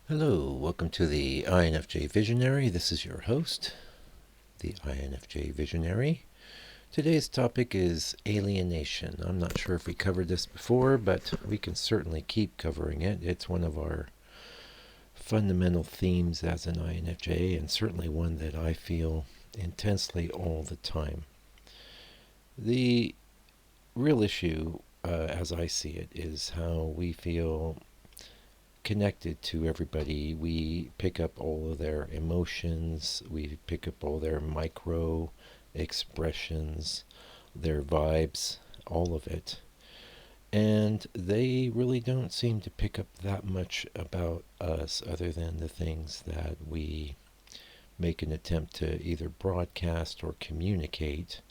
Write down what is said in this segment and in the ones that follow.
Hello, welcome to the INFJ Visionary. This is your host, the INFJ Visionary. Today's topic is alienation. I'm not sure if we covered this before, but we can certainly keep covering it. It's one of our fundamental themes as an INFJ, and certainly one that I feel intensely all the time. The real issue, as I see it, is how we feel connected to everybody. We pick up all of their emotions, we pick up all their micro expressions, their vibes, all of it. And they really don't seem to pick up that much about us other than the things that we make an attempt to either broadcast or communicate.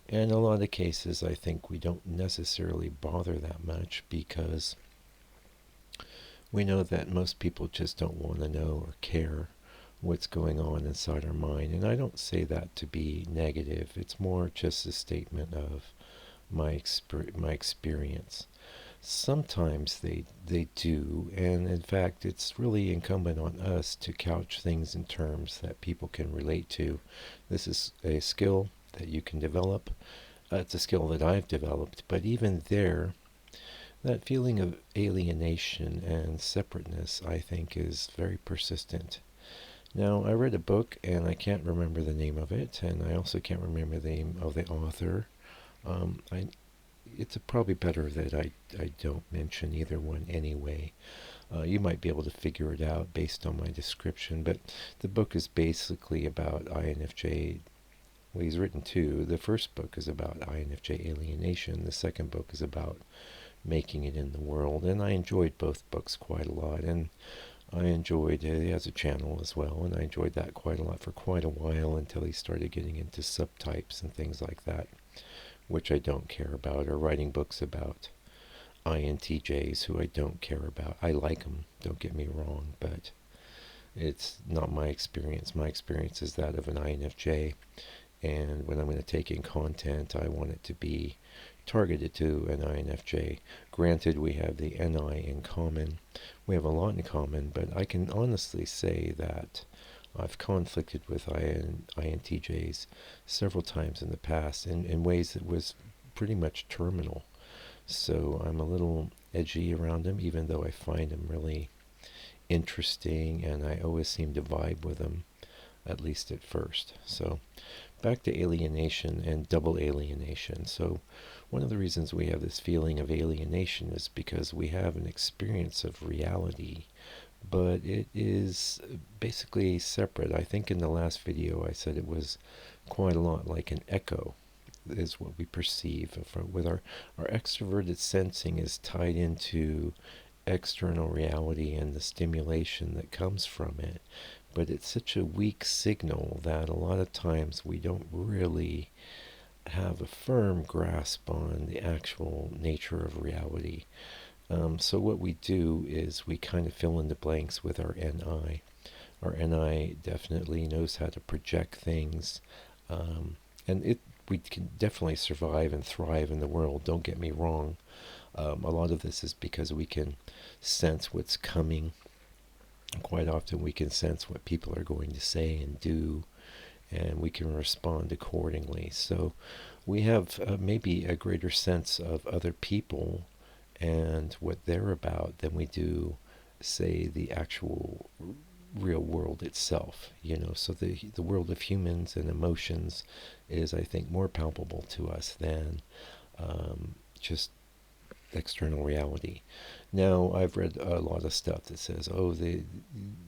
And in a lot of cases, I think we don't necessarily bother that much because we know that most people just don't want to know or care what's going on inside our mind. And I don't say that to be negative. It's more just a statement of my experience. Sometimes they do, and in fact, it's really incumbent on us to couch things in terms that people can relate to. This is a skill that you can develop. It's a skill that I've developed, but even there, that feeling of alienation and separateness, I think, is very persistent. Now, I read a book, and I can't remember the name of it, and I also can't remember the name of the author. It's probably better that I don't mention either one anyway. You might be able to figure it out based on my description, but the book is basically about INFJ. Well, he's written two. The first book is about INFJ alienation. The second book is about making it in the world, and I enjoyed both books quite a lot. And I enjoyed, he has a channel as well, and I enjoyed that quite a lot for quite a while until he started getting into subtypes and things like that, which I don't care about, or writing books about INTJs who I don't care about. I like them, don't get me wrong, but it's not my experience. My experience is that of an INFJ, and when I'm going to take in content, I want it to be targeted to an INFJ. Granted, we have the NI in common. We have a lot in common, but I can honestly say that I've conflicted with INTJs several times in the past in ways that was pretty much terminal. So I'm a little edgy around them, even though I find them really interesting, and I always seem to vibe with them, at least at first. So back to alienation and double alienation. So one of the reasons we have this feeling of alienation is because we have an experience of reality, but it is basically separate. I think in the last video I said it was quite a lot like an echo is what we perceive with our extroverted sensing is tied into external reality and the stimulation that comes from it, but it's such a weak signal that a lot of times we don't really have a firm grasp on the actual nature of reality. So what we do is we kind of fill in the blanks with our NI. Our NI definitely knows how to project things, and we can definitely survive and thrive in the world. Don't get me wrong. A lot of this is because we can sense what's coming. Quite often we can sense what people are going to say and do, and we can respond accordingly. So we have maybe a greater sense of other people and what they're about than we do, say, the actual real world itself. So the world of humans and emotions is, I think, more palpable to us than just external reality. Now, I've read a lot of stuff that says, oh, the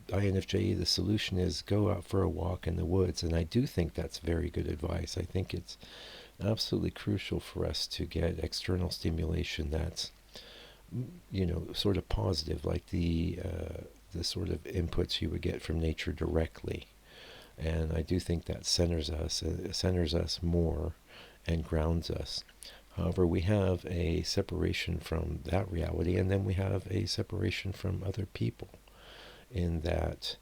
INFJ, the solution is go out for a walk in the woods. And I do think that's very good advice. I think it's absolutely crucial for us to get external stimulation that's, sort of positive, like the sort of inputs you would get from nature directly. And I do think that centers us more and grounds us. However, we have a separation from that reality, and then we have a separation from other people in that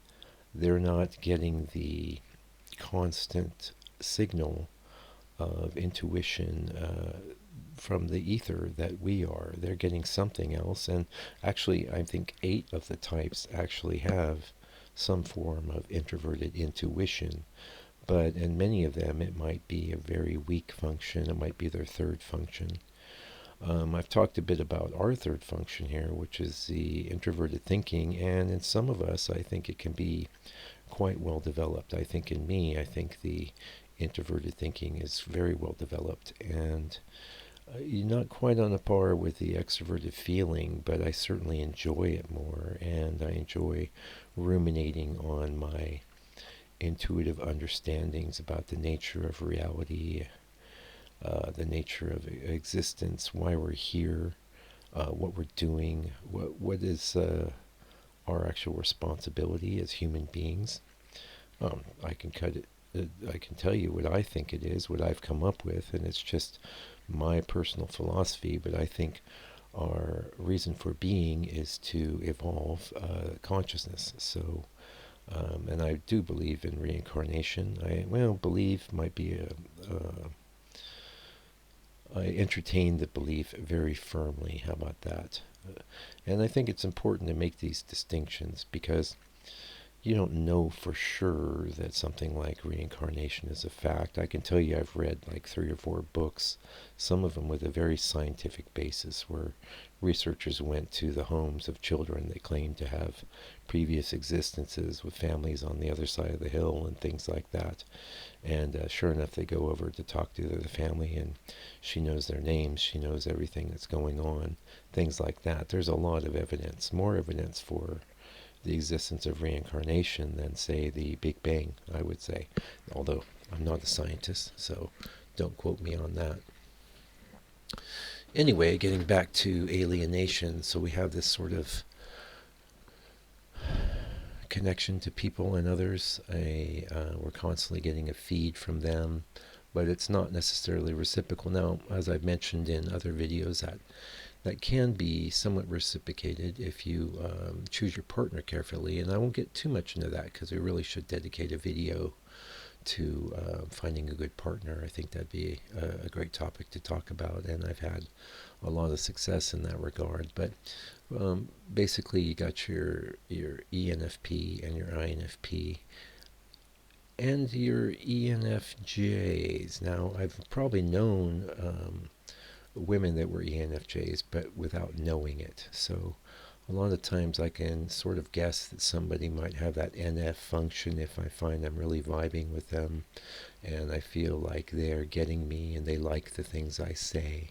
they're not getting the constant signal of intuition from the ether that we are. They're getting something else. And actually, I think 8 of the types actually have some form of introverted intuition. But in many of them, it might be a very weak function. It might be their third function. I've talked a bit about our third function here, which is the introverted thinking. And in some of us, I think it can be quite well developed. I think in me, I think the introverted thinking is very well developed. And you're not quite on a par with the extroverted feeling, but I certainly enjoy it more. And I enjoy ruminating on my intuitive understandings about the nature of reality, the nature of existence, why we're here, what we're doing, what is our actual responsibility as human beings. I can cut it. I can tell you what I think it is, what I've come up with, and it's just my personal philosophy. But I think our reason for being is to evolve consciousness. So, and I do believe in reincarnation. Believe might be I entertain the belief very firmly. How about that? And I think it's important to make these distinctions because you don't know for sure that something like reincarnation is a fact. I can tell you I've read like 3 or 4 books, some of them with a very scientific basis, where researchers went to the homes of children that claimed to have previous existences with families on the other side of the hill and things like that. And sure enough, they go over to talk to the family, and she knows their names, she knows everything that's going on, things like that. There's a lot of evidence, more evidence for the existence of reincarnation than, say, the Big Bang, I would say. Although I'm not a scientist, so don't quote me on that. Anyway, getting back to alienation, so we have this sort of connection to people and others. We're constantly getting a feed from them, but it's not necessarily reciprocal. Now, as I've mentioned in other videos, that can be somewhat reciprocated if you choose your partner carefully. And I won't get too much into that because we really should dedicate a video to finding a good partner. I think that'd be a great topic to talk about, and I've had a lot of success in that regard. But basically, you got your ENFP and your INFP and your ENFJs. Now, I've probably known women that were ENFJs, but without knowing it. So a lot of times I can sort of guess that somebody might have that NF function if I find I'm really vibing with them and I feel like they're getting me and they like the things I say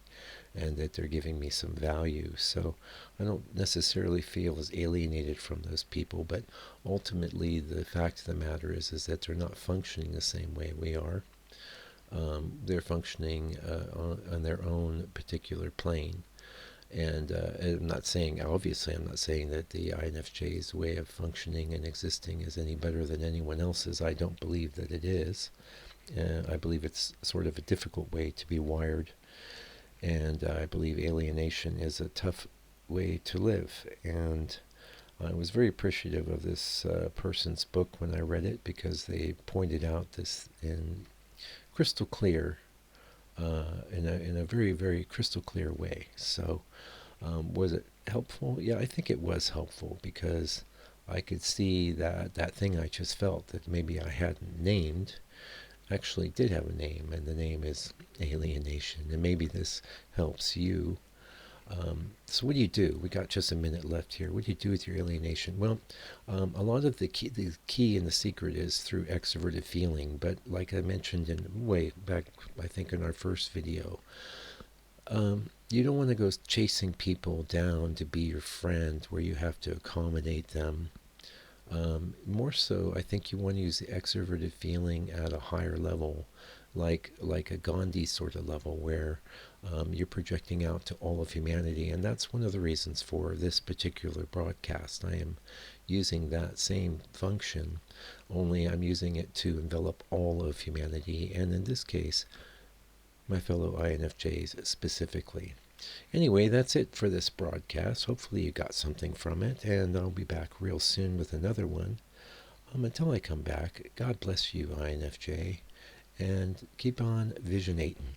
and that they're giving me some value. So I don't necessarily feel as alienated from those people, but ultimately the fact of the matter is that they're not functioning the same way we are. They're functioning on their own particular plane. And I'm not saying, obviously, I'm not saying that the INFJ's way of functioning and existing is any better than anyone else's. I don't believe that it is. I believe it's sort of a difficult way to be wired. And I believe alienation is a tough way to live. And I was very appreciative of this person's book when I read it because they pointed out this in crystal clear, in a very, very crystal clear way. So was it helpful? Yeah, I think it was helpful because I could see that thing I just felt that maybe I hadn't named actually did have a name, and the name is alienation. And maybe this helps you. So what do you do? We got just a minute left here. What do you do with your alienation? Well, a lot of the key and the secret is through extroverted feeling. But like I mentioned in way back, I think in our first video, you don't want to go chasing people down to be your friend where you have to accommodate them. More so, I think you want to use the extroverted feeling at a higher level, like a Gandhi sort of level, where you're projecting out to all of humanity. And that's one of the reasons for this particular broadcast. I am using that same function, only I'm using it to envelop all of humanity, and in this case, my fellow INFJs specifically. Anyway, that's it for this broadcast. Hopefully you got something from it, and I'll be back real soon with another one. Until I come back, God bless you, INFJ, and keep on visionating.